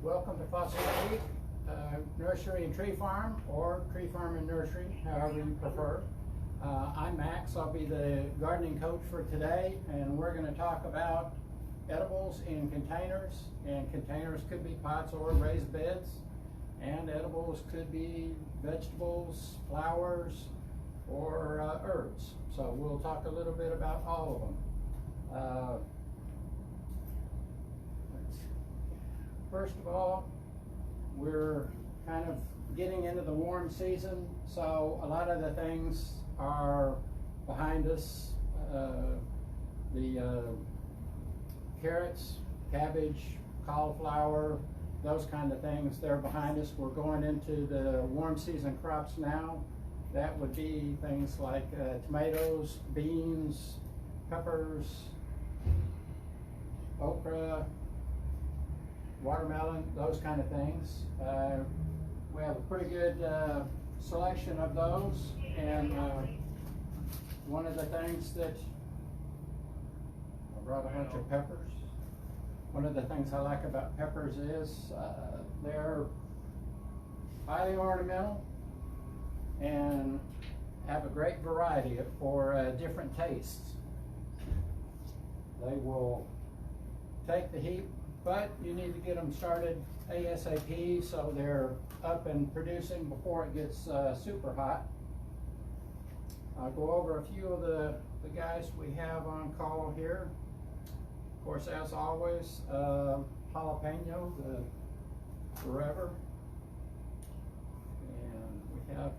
Welcome to Fossil Creek Nursery and Tree Farm, or Tree Farm and Nursery, however you prefer. I'm Max. I'll be the gardening coach for today, and we're going to talk about edibles in containers. And containers could be pots or raised beds, and edibles could be vegetables, flowers, or herbs. So we'll talk a little bit about all of them. First of all, we're kind of getting into the warm season, so a lot of the things are behind us. The carrots, cabbage, cauliflower, those kind of things, they're behind us. We're going into the warm season crops now. That would be things like tomatoes, beans, peppers, okra, watermelon, those kind of things. We have a pretty good selection of those, and one of the things that I brought a bunch of peppers. One of the things I like about peppers is they're highly ornamental and have a great variety for different tastes. They will take the heat, but you need to get them started ASAP so they're up and producing before it gets super hot. I'll go over a few of the guys we have on call here. Of course, as always, jalapeno, the forever. And we have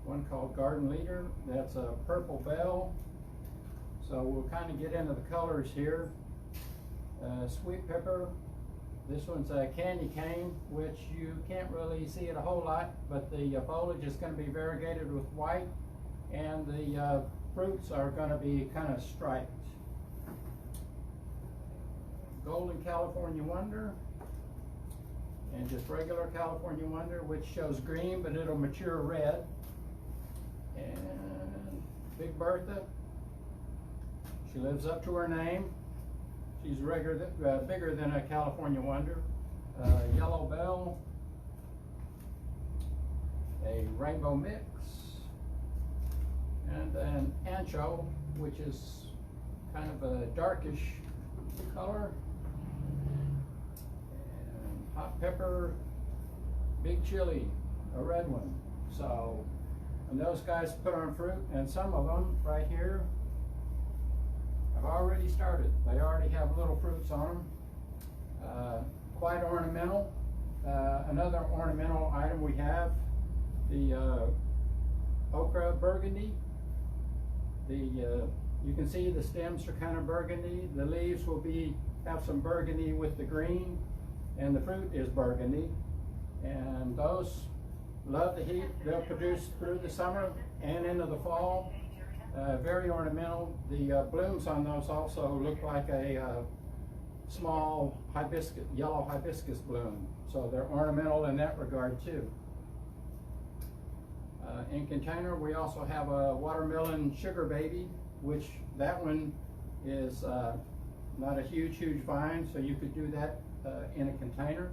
one called Garden Leader. That's a purple bell. So we'll kind of get into the colors here. Sweet pepper, this one's a candy cane, which you can't really see it a whole lot, but the foliage is going to be variegated with white, and the fruits are going to be kind of striped. Golden California Wonder, and just regular California Wonder, which shows green, but it'll mature red. And Big Bertha, she lives up to her name. She's bigger than a California Wonder. Yellow Bell, a Rainbow Mix, and an Ancho, which is kind of a darkish color. And Hot Pepper, Big Chili, a red one. So, and those guys put on fruit, and some of them right here have already started. They already have little fruits on them. Quite ornamental. Another ornamental item we have, the okra burgundy. You can see the stems are kind of burgundy. The leaves will have some burgundy with the green, and the fruit is burgundy. And those love the heat. They'll produce through the summer and into the fall. Very ornamental. The blooms on those also look like a small yellow hibiscus bloom. So they're ornamental in that regard too. In container, we also have a watermelon sugar baby, which that one is not a huge vine, so you could do that in a container.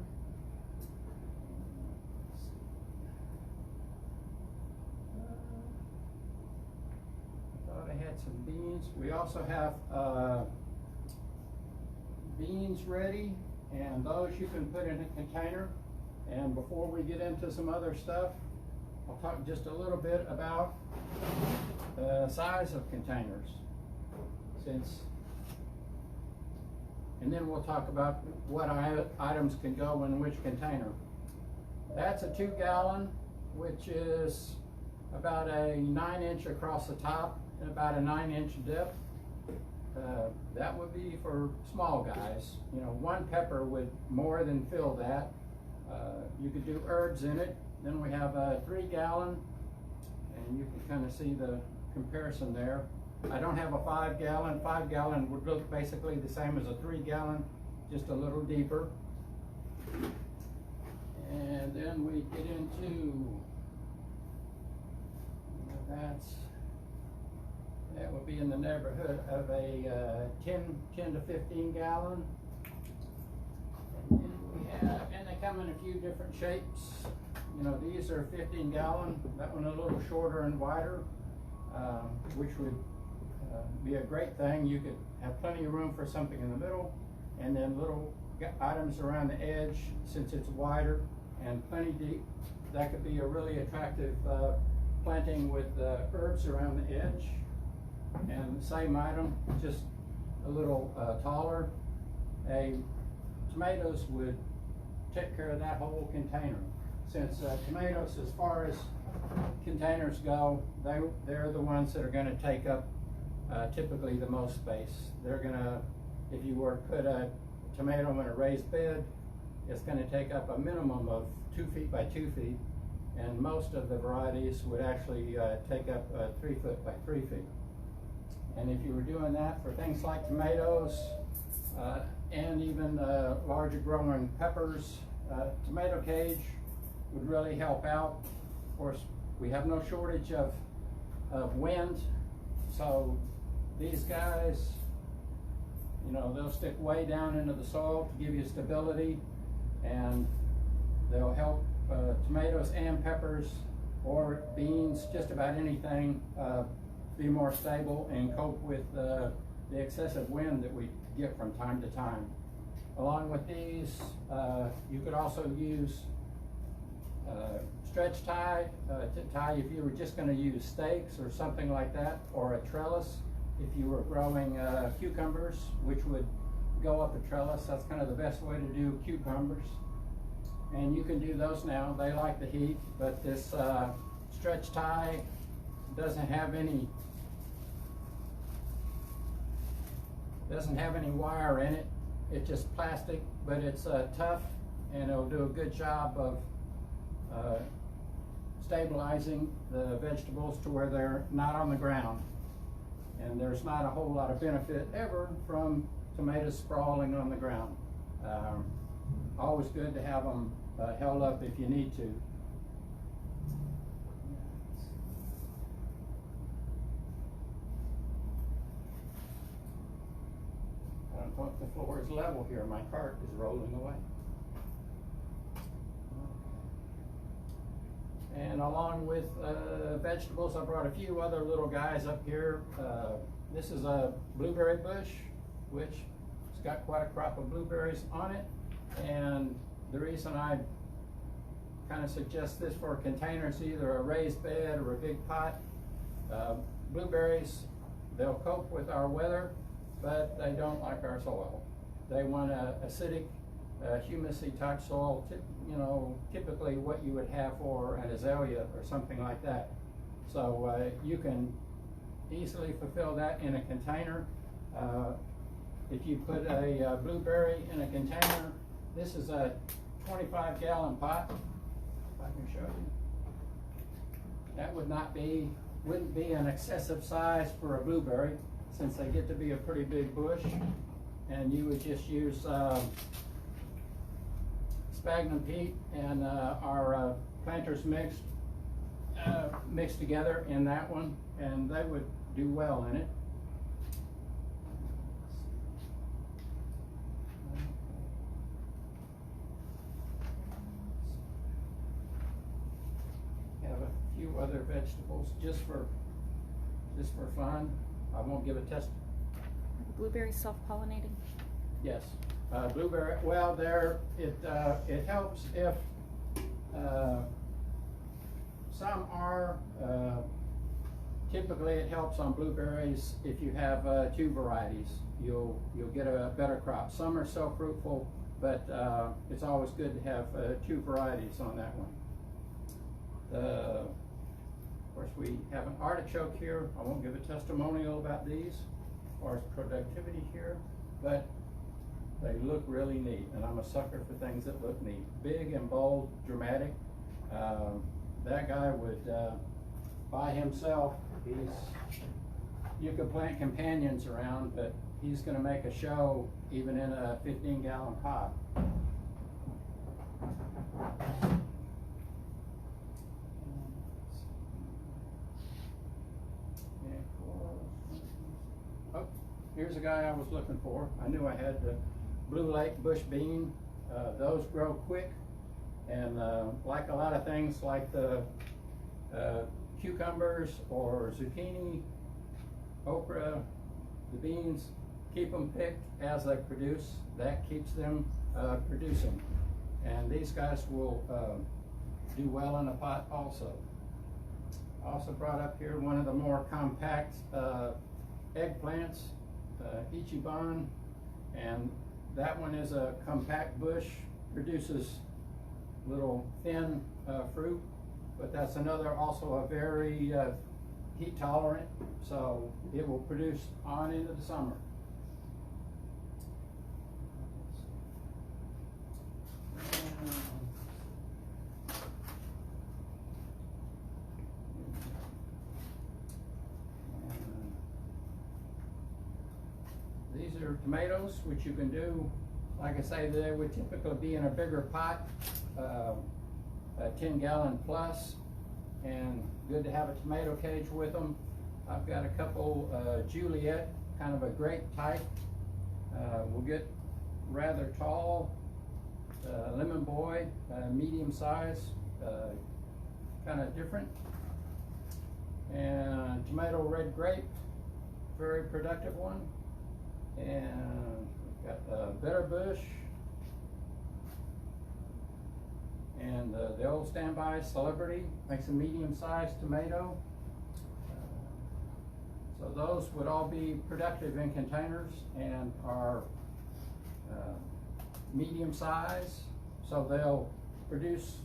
I had some beans. We also have beans ready, and those you can put in a container. And before we get into some other stuff, I'll talk just a little bit about the size of containers. And then we'll talk about what items can go in which container. That's a 2-gallon, which is about a 9-inch across the top, and about a 9-inch depth. That would be for small guys. You know, one pepper would more than fill that. You could do herbs in it. Then we have a 3-gallon, and you can kind of see the comparison there. I don't have a 5-gallon. 5-gallon would look basically the same as a 3-gallon, just a little deeper. And then we get into that would be in the neighborhood of a 10 to 15 gallon. And they come in a few different shapes. You know, these are 15 gallon, that one a little shorter and wider, which would be a great thing. You could have plenty of room for something in the middle, and then little items around the edge, since it's wider and plenty deep. That could be a really attractive planting with herbs around the edge. And the same item, just a little taller. Tomatoes would take care of that whole container. Since tomatoes, as far as containers go, they're the ones that are going to take up typically the most space. They're going to, if you were to put a tomato in a raised bed, it's going to take up a minimum of 2 feet by 2 feet, and most of the varieties would actually take up 3 foot by 3 feet. And if you were doing that for things like tomatoes and even larger growing peppers, tomato cage would really help out. Of course, we have no shortage of wind, so these guys, you know, they'll stick way down into the soil to give you stability, and they'll help tomatoes and peppers or beans, just about anything, be more stable and cope with the excessive wind that we get from time to time. Along with these, you could also use stretch tie to tie if you were just going to use stakes or something like that, or a trellis if you were growing cucumbers, which would go up a trellis. That's kind of the best way to do cucumbers. And you can do those now. They like the heat, but this stretch tie doesn't have any wire in it. It's just plastic, but it's tough, and it'll do a good job of stabilizing the vegetables to where they're not on the ground. And there's not a whole lot of benefit ever from tomatoes sprawling on the ground. Always good to have them held up if you need to. I don't know if the floor is level here. My cart is rolling away. And along with vegetables, I brought a few other little guys up here. This is a blueberry bush, which has got quite a crop of blueberries on it. And the reason I kind of suggest this for containers, either a raised bed or a big pot, blueberries, they'll cope with our weather, but they don't like our soil. They want a acidic, humusy type soil, you know, typically what you would have for an azalea or something like that. So you can easily fulfill that in a container. If you put a blueberry in a container, this is a 25 gallon pot, if I can show you. That wouldn't be an excessive size for a blueberry, since they get to be a pretty big bush. And you would just use sphagnum peat and our planters mixed together in that one, and they would do well in it. Have a few other vegetables just for fun. I won't give a test. Are the blueberries self-pollinating? Yes. Blueberry, well, it helps if some are, typically it helps on blueberries if you have two varieties. You'll get a better crop. Some are self-fruitful, but it's always good to have two varieties on that one. Of course, we have an artichoke here. I won't give a testimonial about these as far as productivity here, but they look really neat, and I'm a sucker for things that look neat. Big and bold, dramatic. That guy would, by himself, you could plant companions around, but he's going to make a show even in a 15 gallon pot. Oh, here's a guy I was looking for. I knew I had the Blue Lake bush bean. Those grow quick, and like a lot of things like the cucumbers or zucchini, okra, the beans, keep them picked as they produce. That keeps them producing. And these guys will do well in a pot also. I also brought up here one of the more compact eggplants, Ichiban, and that one is a compact bush, produces little thin fruit, but that's another also a very heat tolerant, so it will produce on into the summer. These are tomatoes, which you can do, like I say, they would typically be in a bigger pot, a 10-gallon plus, and good to have a tomato cage with them. I've got a couple Juliet, kind of a grape type, will get rather tall, lemon boy, medium size, kind of different, and tomato red grape, very productive one. And we've got Better Bush, and the old standby Celebrity makes a medium-sized tomato. So those would all be productive in containers and are medium size, so they'll produce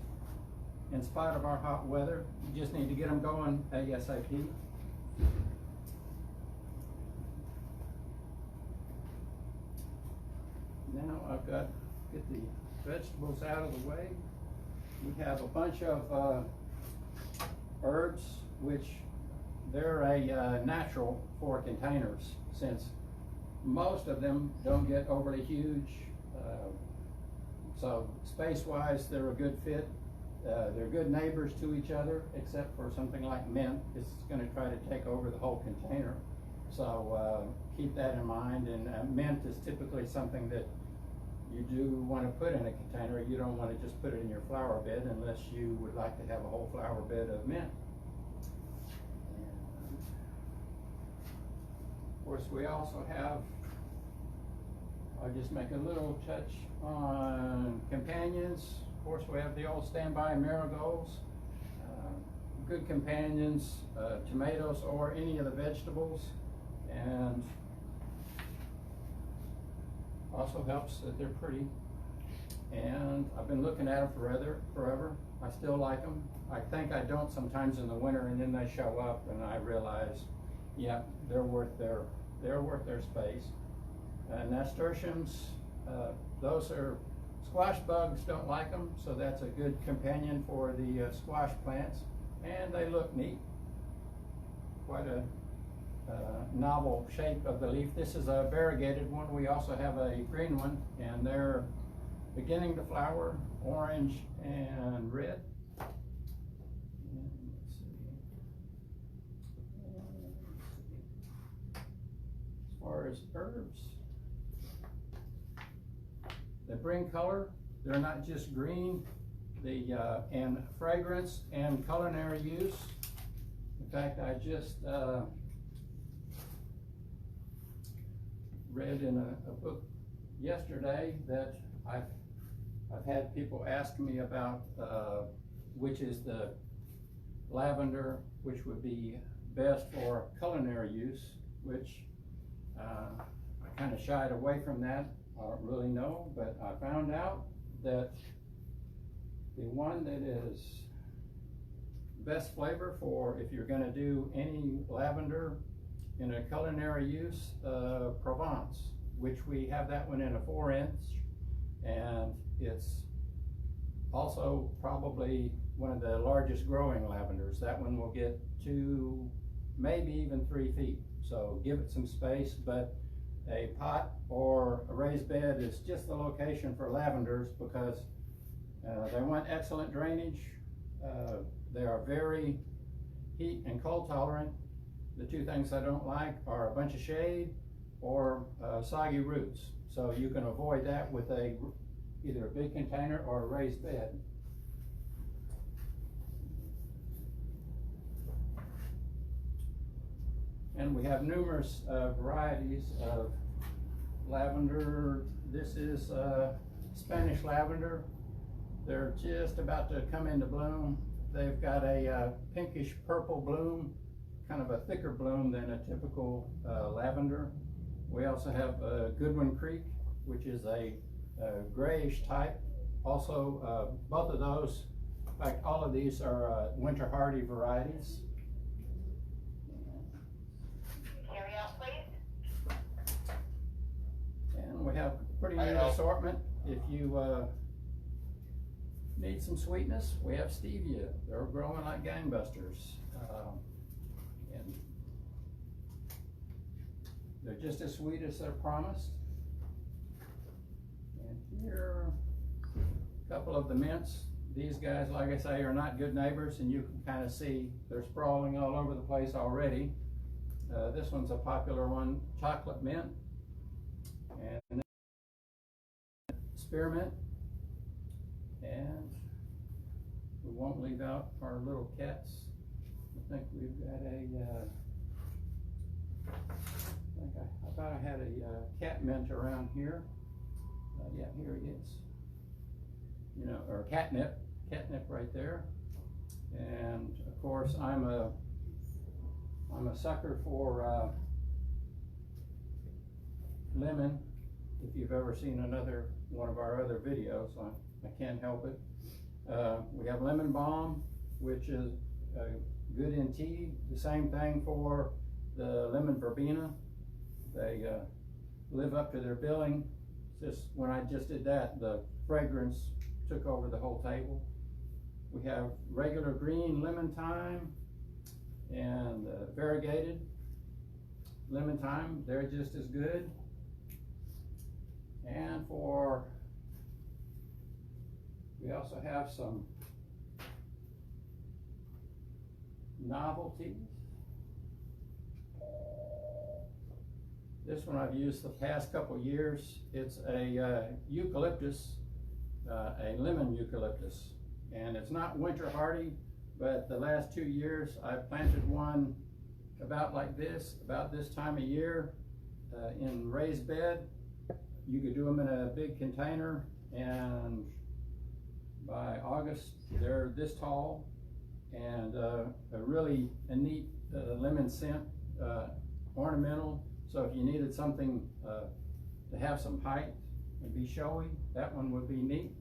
in spite of our hot weather. You just need to get them going ASAP. Now I've got to get the vegetables out of the way. We have a bunch of herbs, which they're a natural for containers, since most of them don't get overly huge. So space-wise, they're a good fit. They're good neighbors to each other, except for something like mint. It's going to try to take over the whole container. So keep that in mind. And mint is typically something that you do want to put in a container. You don't want to just put it in your flower bed unless you would like to have a whole flower bed of mint. And of course, we also have, I'll just make a little touch on companions. Of course, we have the old standby marigolds, good companions, tomatoes or any of the vegetables, and also helps that they're pretty. And I've been looking at them forever. I still like them. I think I don't sometimes in the winter, and then they show up and I realize, yeah, they're worth their space. Nasturtiums, those are, squash bugs don't like them, so that's a good companion for the squash plants, and they look neat. Quite a novel shape of the leaf. This is a variegated one. We also have a green one, and they're beginning to flower, orange and red. And let's see. As far as herbs, they bring color. They're not just green. And fragrance and culinary use. In fact, I just read in a book yesterday that I've had people ask me about which is the lavender, which would be best for culinary use, which I kind of shied away from that. I don't really know, but I found out that the one that is best flavor for if you're going to do any lavender in a culinary use, Provence, which we have that one in a 4-inch, and it's also probably one of the largest growing lavenders. That one will get 2, maybe even 3 feet. So give it some space, but a pot or a raised bed is just the location for lavenders because they want excellent drainage. They are very heat and cold tolerant. The 2 things I don't like are a bunch of shade or soggy roots. So you can avoid that with a either a big container or a raised bed. And we have numerous varieties of lavender. This is Spanish lavender. They're just about to come into bloom. They've got a pinkish purple bloom, kind of a thicker bloom than a typical lavender. We also have Goodwin Creek, which is a grayish type. Also, both of those, in fact, all of these are winter hardy varieties. Carry out, please. And we have a pretty neat assortment. If you need some sweetness, we have stevia. They're growing like gangbusters. And they're just as sweet as they're promised. And here, a couple of the mints. These guys, like I say, are not good neighbors, and you can kind of see they're sprawling all over the place already. This one's a popular one, chocolate mint, and spearmint, and we won't leave out our little cats. I think we've got I thought I had a cat mint around here. Yeah, here it is. You know, or catnip right there. And of course, I'm a sucker for lemon. If you've ever seen one of our other videos, I can't help it. We have lemon balm, which is good in tea. The same thing for the lemon verbena. They live up to their billing. Just when I just did that, the fragrance took over the whole table. We have regular green lemon thyme and variegated lemon thyme. They're just as good. And we also have some novelties. This one I've used the past couple years. It's a eucalyptus, a lemon eucalyptus. And it's not winter hardy, but the last 2 years I've planted one about like this, about this time of year, in raised bed. You could do them in a big container, and by August they're this tall, and a neat lemon scent, ornamental. So if you needed something to have some height and be showy, that one would be neat.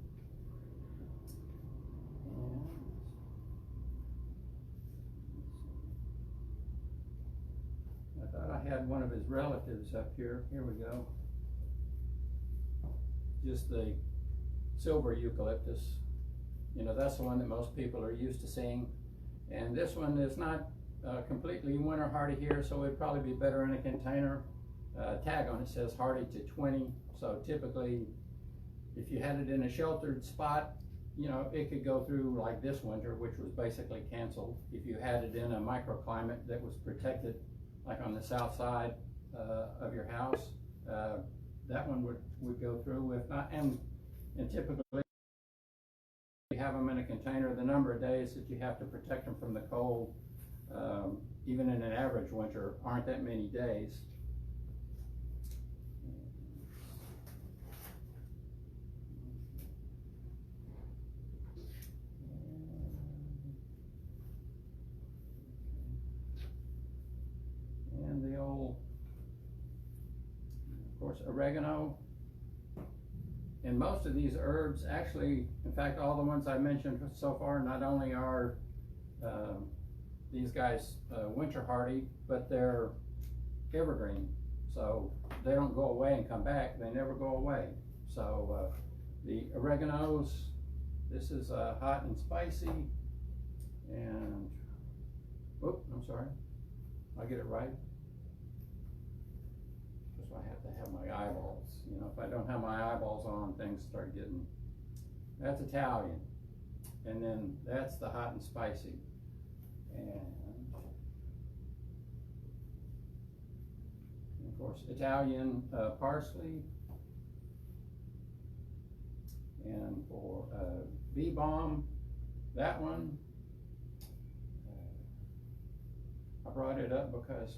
And I thought I had one of his relatives up here. Here we go. Just the silver eucalyptus. You know, that's the one that most people are used to seeing. And this one is not completely winter hardy here, so it'd probably be better in a container. Tag on it says hardy to 20. So typically, if you had it in a sheltered spot, you know, it could go through like this winter, which was basically canceled. If you had it in a microclimate that was protected, like on the south side of your house, that one would go through. If not, and typically you have them in a container, the number of days that you have to protect them from the cold, even in an average winter, aren't that many days. And the old, of course, oregano. And most of these herbs, actually, in fact, all the ones I mentioned so far, not only are these guys winter hardy, but they're evergreen. So they don't go away and come back. They never go away. So the oreganos, this is hot and spicy. And, oh, I'm sorry. I'll get it right. That's why I have to have my eyeballs. You know, if I don't have my eyeballs on, things start getting, that's Italian. And then that's the hot and spicy. And of course, Italian parsley. And for bee balm, that one, I brought it up because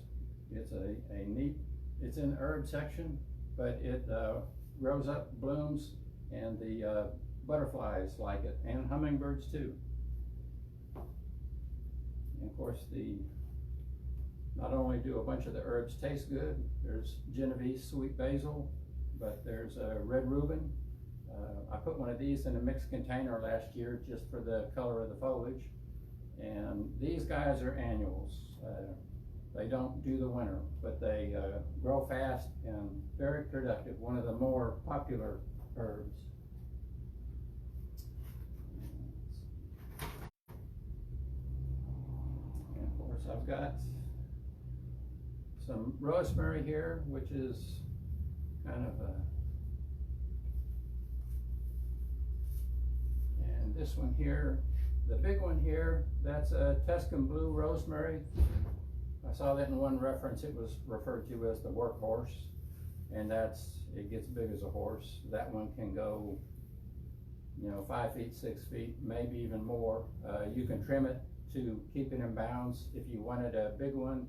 it's a neat, it's in the herb section, but it grows up, blooms, and the butterflies like it, and hummingbirds too. And of course, not only do a bunch of the herbs taste good, there's Genovese sweet basil, but there's red rhubarb. I put one of these in a mixed container last year just for the color of the foliage. And these guys are annuals. They don't do the winter, but they grow fast and very productive. One of the more popular herbs. And of course, I've got some rosemary here, which is kind of and this one here, the big one here, that's a Tuscan blue rosemary. I saw that in one reference. It was referred to as the workhorse, and it gets big as a horse. That one can go, 5 feet, 6 feet, maybe even more. You can trim it to keep it in bounds. If you wanted a big one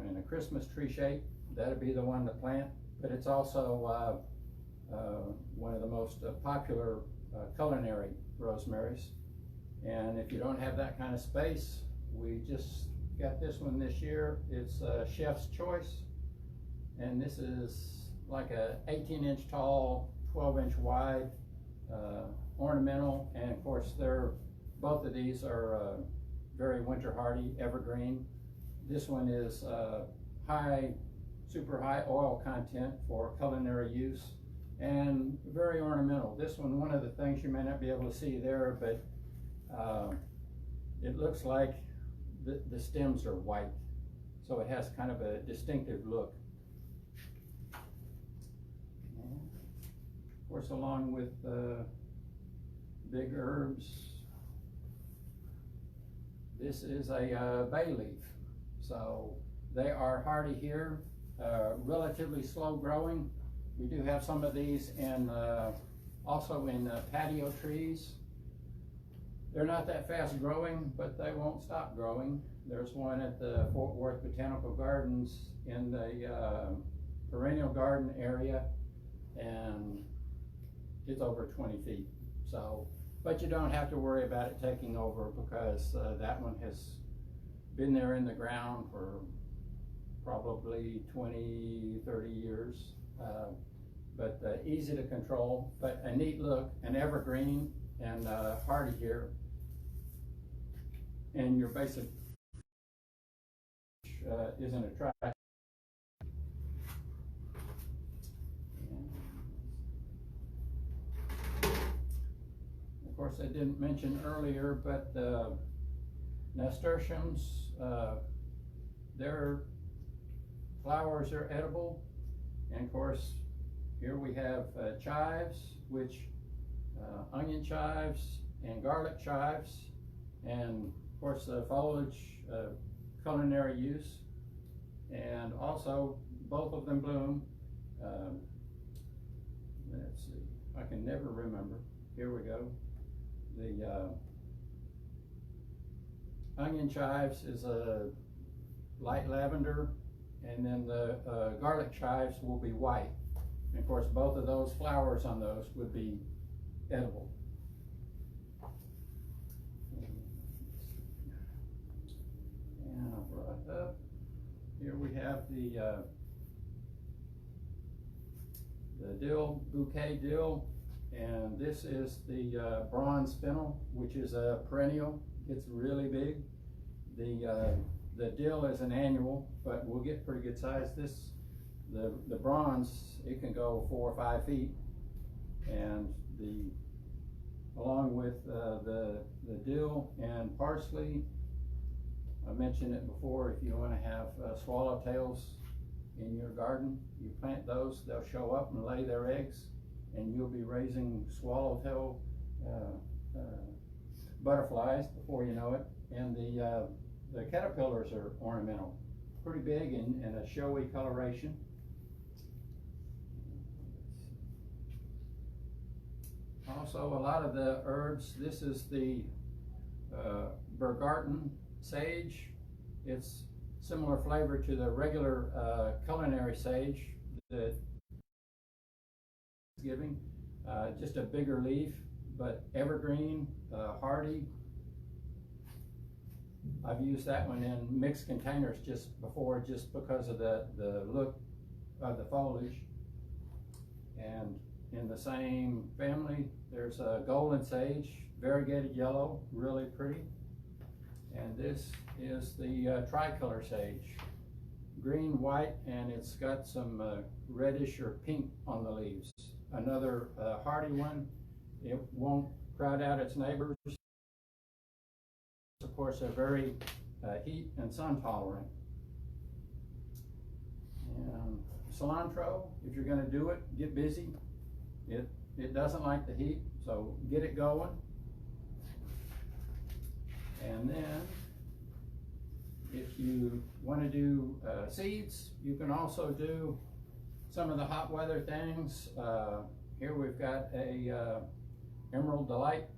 in a Christmas tree shape, that'd be the one to plant. But it's also one of the most popular culinary rosemaries. And if you don't have that kind of space, we just got this one this year. It's Chef's Choice, and this is like a 18-inch tall, 12-inch wide ornamental. And of course, both of these are very winter hardy, evergreen. This one is super high oil content for culinary use, and very ornamental. This one of the things you may not be able to see there, but it looks like the stems are white, so it has kind of a distinctive look. And of course, along with big herbs, this is a bay leaf. So they are hardy here, relatively slow growing. We do have some of these also in patio trees. They're not that fast growing, but they won't stop growing. There's one at the Fort Worth Botanical Gardens in the perennial garden area, and it's over 20 feet. So, but you don't have to worry about it taking over, because that one has been there in the ground for probably 20, 30 years. But easy to control, but a neat look, an evergreen, and hardy here. And your basic isn't attractive. Of course, I didn't mention earlier, but nasturtiums, their flowers are edible. And of course, here we have chives, which onion chives and garlic chives, and of course the foliage, culinary use, and also both of them bloom. Let's see, I can never remember. Here we go. The onion chives is a light lavender, and then the garlic chives will be white. And of course, both of those flowers on those would be edible. And I brought up, here we have the dill, bouquet dill, and this is the bronze fennel, which is a perennial. It's really big. The dill is an annual, but we'll get pretty good size. The bronze, it can go 4 or 5 feet, and along with the dill and parsley, I mentioned it before, if you want to have swallowtails in your garden, you plant those, they'll show up and lay their eggs, and you'll be raising swallowtail butterflies before you know it. And the caterpillars are ornamental, pretty big and a showy coloration. Also, a lot of the herbs, this is the Bergarten sage. It's similar flavor to the regular culinary sage that giving, just a bigger leaf, but evergreen, hardy. I've used that one in mixed containers just before, just because of the look of the foliage. And in the same family, there's a golden sage, variegated yellow, really pretty. And this is the tricolor sage, green, white, and it's got some reddish or pink on the leaves. Another hardy one. It won't crowd out its neighbors. Of course, they're very heat and sun tolerant. And cilantro, if you're going to do it, get busy. It doesn't like the heat, so get it going. And then, if you want to do seeds, you can also do some of the hot weather things. Here we've got a Emerald Delight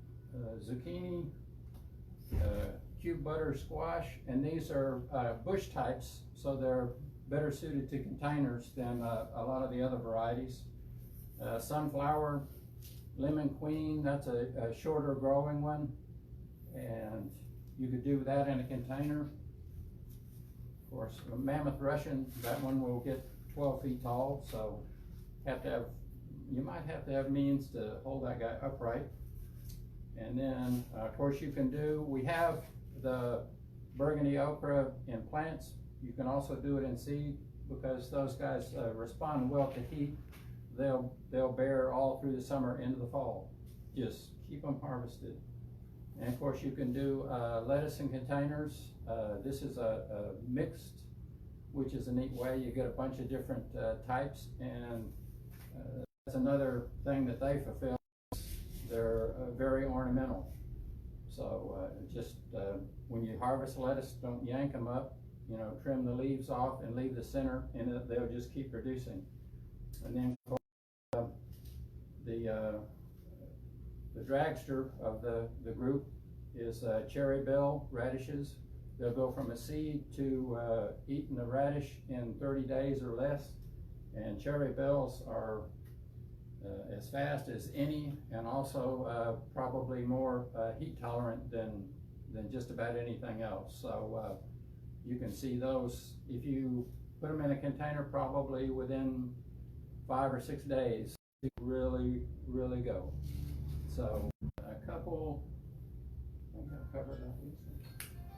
zucchini, cube butter squash, and these are bush types, so they're better suited to containers than a lot of the other varieties. Sunflower, lemon queen, that's a shorter growing one, and you could do that in a container. Of course, a mammoth Russian, that one will get 12 feet tall, so you might have to have means to hold that guy upright. And then, of course, we have the burgundy okra in plants. You can also do it in seed, because those guys respond well to heat. They'll bear all through the summer into the fall. Just keep them harvested. And of course, you can do lettuce in containers. This is a mixed, which is a neat way. You get a bunch of different types, and that's another thing that they fulfill. They're very ornamental. So when you harvest lettuce, don't yank them up. Trim the leaves off and leave the center, and they'll just keep producing. And then the dragster of the group is cherry bell radishes. They'll go from a seed to eating the radish in 30 days or less. And cherry bells are as fast as any, and also probably more heat tolerant than just about anything else. So you can see those, if you put them in a container, probably within 5 or 6 days, to really go. So a couple, I think I've covered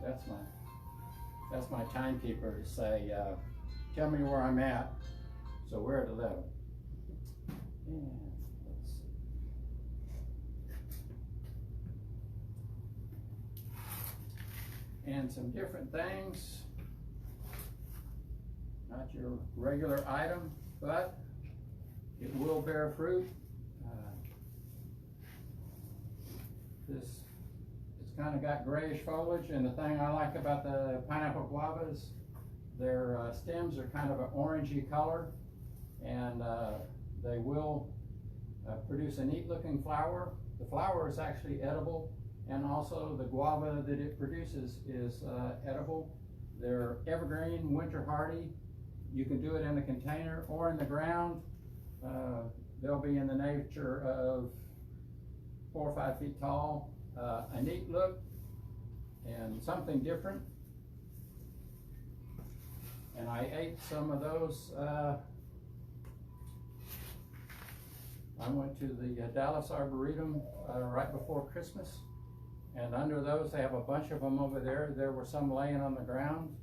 that. That's my timekeeper to say, tell me where I'm at. So we're at 11. And let's see. And some different things. Not your regular item, but it will bear fruit. It's kind of got grayish foliage, and the thing I like about the pineapple guavas, their stems are kind of an orangey color, and they will produce a neat looking flower. The flower is actually edible, and also the guava that it produces is edible. They're evergreen, winter hardy. You can do it in a container or in the ground. They'll be in the nature of 4 or 5 feet tall. A neat look and something different. And I ate some of those. I went to the Dallas Arboretum right before Christmas, and under those they have a bunch of them over there. There were some laying on the ground,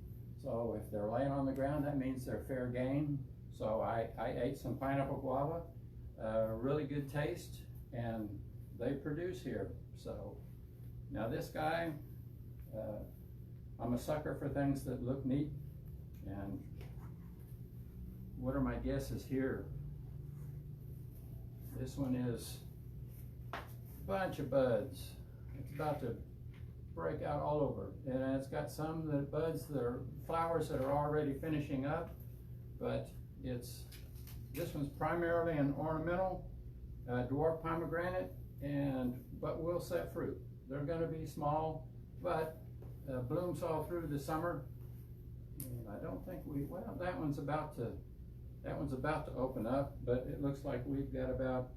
so if they're laying on the ground, that means they're fair game. So I ate some pineapple guava, really good taste, and they produce here. So now this guy, I'm a sucker for things that look neat, and what are my guesses here? This one is a bunch of buds. It's about to break out all over, and it's got some of the buds that are flowers that are already finishing up, but this one's primarily an ornamental dwarf pomegranate, but will set fruit. They're gonna be small, but blooms all through the summer. And I don't think well, that one's about to open up, but it looks like we've got about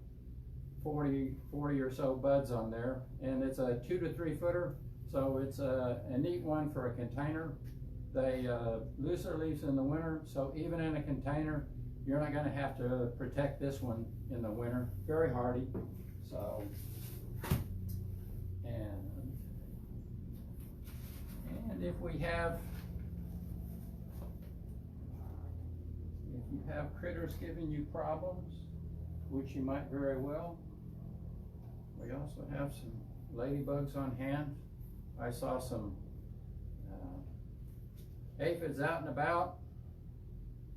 40 or so buds on there, and it's a 2 to 3 footer, so it's a neat one for a container. They lose their leaves in the winter, so even in a container, you're not gonna have to protect this one in the winter. Very hardy, so, and if you have critters giving you problems, which you might very well, we also have some ladybugs on hand. I saw some aphids out and about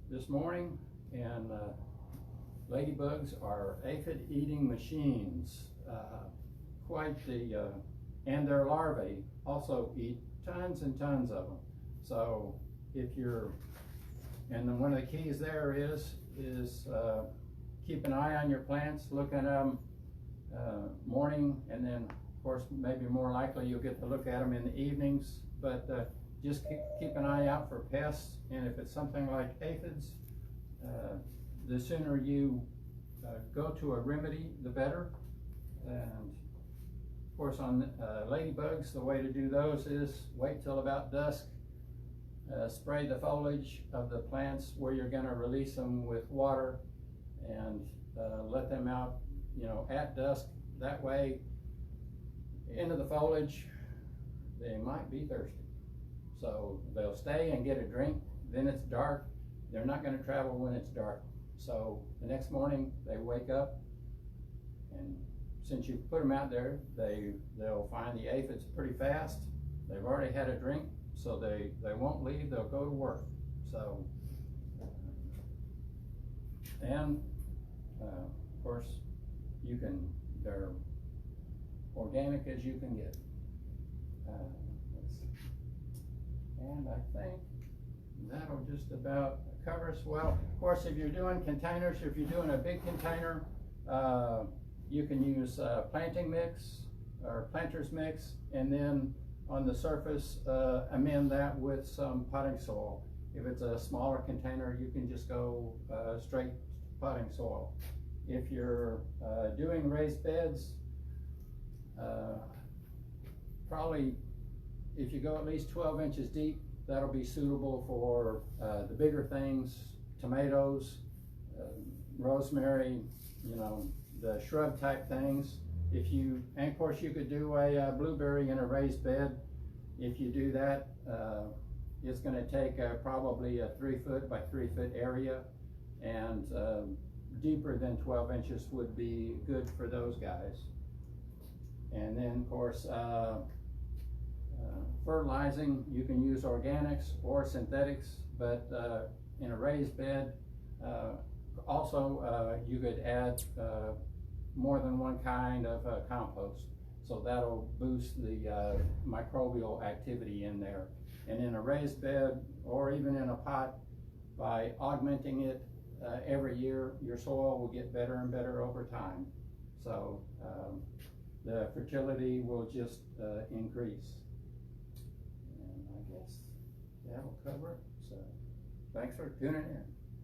this morning, and ladybugs are aphid eating machines. And their larvae also eat tons and tons of them. So and then one of the keys there is keep an eye on your plants, look at them morning, and then of course maybe more likely you'll get to look at them in the evenings, but just keep an eye out for pests. And if it's something like aphids, the sooner you go to a remedy, the better. And of course on ladybugs, the way to do those is wait till about dusk, spray the foliage of the plants where you're going to release them with water, and let them out, at dusk. That way, into the foliage, they might be thirsty. So they'll stay and get a drink. Then it's dark. They're not going to travel when it's dark. So the next morning they wake up, and since you put them out there, they'll find the aphids pretty fast. They've already had a drink, so they won't leave. They'll go to work. So, and of course, they're organic as you can get. And I think that'll just about cover us. Well, of course, if you're doing containers, if you're doing a big container, you can use planting mix or planter's mix, and then on the surface, amend that with some potting soil. If it's a smaller container, you can just go straight potting soil. If you're doing raised beds, probably if you go at least 12 inches deep, that'll be suitable for the bigger things, tomatoes, rosemary, the shrub type things. And of course you could do a blueberry in a raised bed. If you do that, it's going to take probably a 3 foot by 3 foot area, and deeper than 12 inches would be good for those guys. And then of course, fertilizing, you can use organics or synthetics, but in a raised bed, also you could add more than one kind of compost. So that'll boost the microbial activity in there. And in a raised bed, or even in a pot, by augmenting it every year, your soil will get better and better over time. So the fertility will just increase. And I guess that'll cover it. So thanks for tuning in.